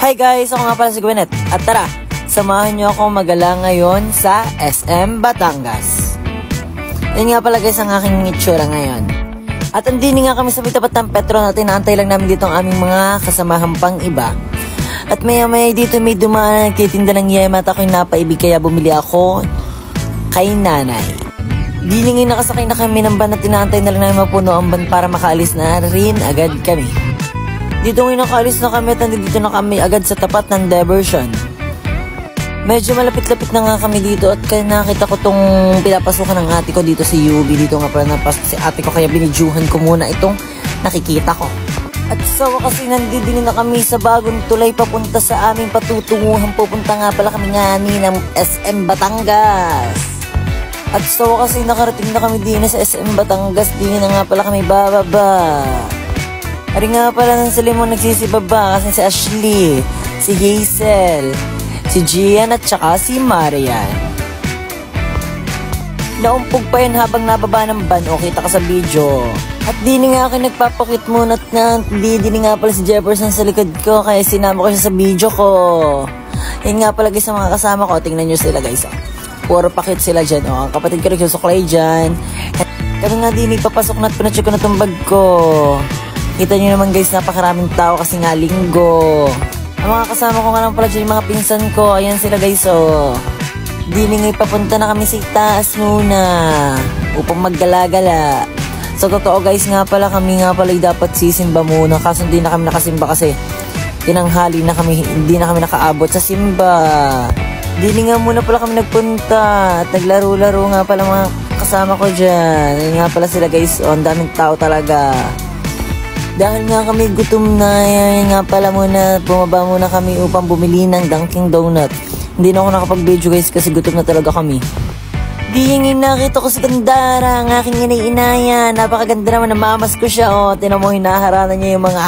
Hi guys! Ako nga pala si Gwyneth. At tara, samahan nyo ako magala ngayon sa SM Batangas. Yan nga pala guys ang aking itsura ngayon. At andini nga kami sa may tapat ng Petron at inaantay lang namin dito ang aming mga kasamahan pang iba. At maya-maya dito may dumaan na nagtitinda ng yema at ako'y napaibig kaya bumili ako kay nanay. Dini nga nakasakay na kami ng van at inaantay na lang namin mapuno ang van para makaalis na rin agad kami. Dito ngayon nakaalis na kami at nandito na kami agad sa tapat ng diversion. Medyo malapit-lapit na nga kami dito at kaya nakita ko tong pinapasukan ng ate ko dito sa UB. Dito nga pala napasok si ate ko kaya binidyuhan ko muna itong nakikita ko. At sa wakas nandito din na kami sa bagong tulay papunta sa aming patutunguhan. Pupunta nga pala kami ngani ng SM Batangas. At sa wakas nakarating na kami din sa SM Batangas. Din na nga pala kami bababa. Ari nga pala ng salimon nagsisibaba kasi si Ashley, si Hazel, si Gian at saka si Marian. Naumpog pa yun habang nababa ng van o kita ka sa video. At di nga ako nagpapakit muna at di nga pala si Jefferson sa likod ko kaya sinama ko siya sa video ko. Yan nga pala guys sa mga kasama ko, tingnan nyo sila guys. Puro pakit sila dyan. Ang kapatid ko nagsusuklay dyan. Kami nga di papasok na at pinacheck ko na itong bag ko. Kita nyo naman guys, napakaraming tao kasi nga linggo. Ang mga kasama ko nga lang pala dyan, yung mga pinsan ko. Ayan sila guys, oh. Diningay papunta na kami sa itaas muna upang maggala-gala. So totoo guys nga pala, kami nga pala dapat sisimba muna. Kaso hindi na kami nakasimba kasi tinanghali na kami, hindi na kami nakaabot sa simba. Dini nga muna pala kami nagpunta at naglaro-laro nga pala mga kasama ko dyan. Ayan nga pala sila guys, oh, ang daming tao talaga. Dahil nga kami gutom na, yan nga pala muna, bumaba muna kami upang bumili ng Dunkin Donut. Hindi na ako nakapag-video guys kasi gutom na talaga kami. Di yung nakita ko si Gandara, ang aking inay-inaya. Napakaganda naman, namamas ko siya. O, tinan mo, hinaharana niya yung mga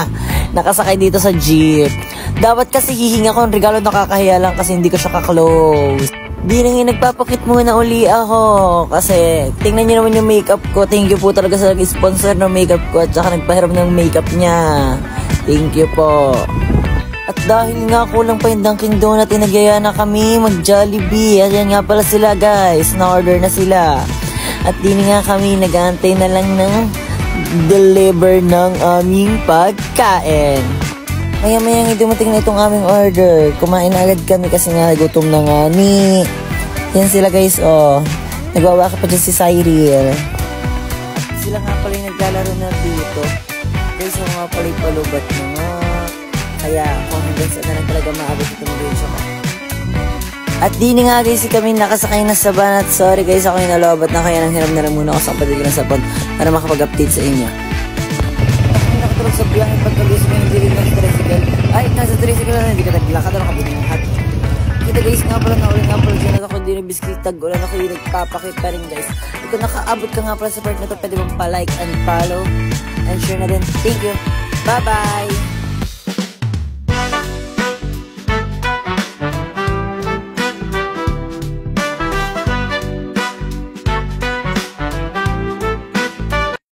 nakasakay dito sa jeep. Dapat kasi hihinga ko ang regalo, nakakahiya lang kasi hindi ko siya ka-close. Di na nga nagpapakit muna uli ako kasi tingnan nyo naman yung makeup ko. Thank you po talaga sa nag-sponsor ng makeup ko at saka nagpahiram ng makeup niya. Thank you po. At dahil nga kulang pa yung Dunkin Donut, nagyaya na kami mag-Jollibee. Ayan nga pala sila guys, na-order na sila. At di nga kami nag-aantay na lang ng deliver ng aming pagkain. Maya-maya nga dumating na itong aming order. Kumain na agad kami kasi nga gutom na nga ni. Yan sila guys, oh. Nagwawaka pa dyan si Cyril. At sila nga pala yung naglalaro na dito. Guys, ako nga pala yung palubat na nga. Kaya kung hanggang saan na lang talaga maabot itong video ko. At di nga guys, kami nakasakay na sa van. At sorry guys, ako yung nalobat na kaya nang hiram na lang muna ako sa kapatid ko ng sapon para makapag-update sa inyo. Nakatulog sa biyahe pagkagising ng hindi rin ng tricycle. Ay, nasa tricycle na hindi ka naglakad na makabuti ng hat. Kita guys nga pala, naulit nga pala dyan ako din yung biscuit tag. Wala na kayo nagpapakit pa rin guys. Kung nakaabot ka nga pala sa part na to, pwede mong pa-like and follow and share na din. Thank you. Bye-bye!